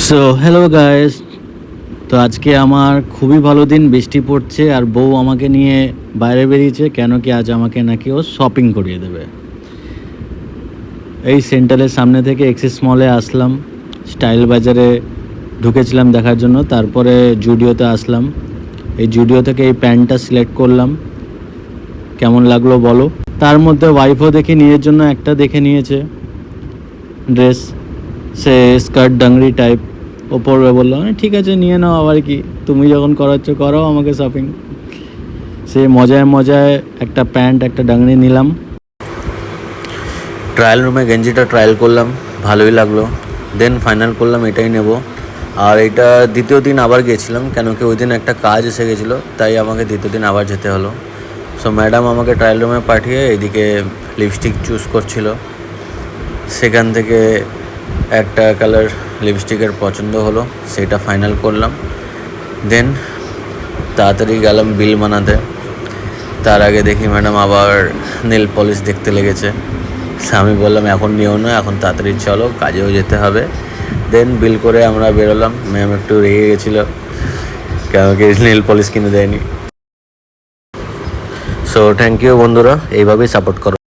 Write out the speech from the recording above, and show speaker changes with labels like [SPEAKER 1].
[SPEAKER 1] So hello guys, তো আজকে আমার খুবই ভালো দিন, বৃষ্টি পড়ছে আর বউ আমাকে নিয়ে বাইরে বেরিয়েছে। কেন কি আজ আমাকে নাকি ও শপিং করিয়ে দেবে। এই সেন্টারের সামনে থেকে এক্সিস মলে আসলাম, স্টাইল বাজারে ঢুকেছিলাম দেখার জন্য, তারপরে জুডিওতে আসলাম। এই জুডিও থেকে এই প্যান্টটা সিলেক্ট করলাম, কেমন লাগলো বলো। তার মধ্যে ওয়াইফও দেখি নিজের জন্য একটা দেখে নিয়েছে ড্রেস, সে স্কার্ট ডাংরি টাইপ। ও পড়বে বললাম ঠিক আছে নিয়ে নাও, আবার কি, তুমি যখন করাচ্ছ করাও আমাকে শপিং। সে মজায় মজায় একটা প্যান্ট একটা ডাংরি নিলাম। ট্রায়াল রুমে গেঞ্জিটা ট্রায়াল করলাম, ভালোই লাগলো। দেন ফাইনাল করলাম এটাই নেব। আর এটা দ্বিতীয় দিন আবার গেছিলাম, কেন কি ওই দিন একটা কাজ এসে গেছিলো, তাই আমাকে দ্বিতীয় দিন আবার যেতে হলো। সো ম্যাডাম আমাকে ট্রায়াল রুমে পাঠিয়ে এদিকে লিপস্টিক চুজ করছিল। সেখান থেকে একটা কালার লিপস্টিকের পছন্দ হলো, সেটা ফাইনাল করলাম। দেন তাড়াতাড়ি গেলাম বিল বানাতে। তার আগে দেখি ম্যাডাম আবার নেল পলিশ দেখতে লেগেছে। আমি বললাম এখন নিও না, এখন তাড়াতাড়ি চলো, কাজেও যেতে হবে। দেন বিল করে আমরা বেরোলাম। ম্যাম একটু রেগে গেছিলো, কেন কি নেল পলিশ কিনে দেয়নি। সো থ্যাংক ইউ বন্ধুরা, এইভাবেই সাপোর্ট করো।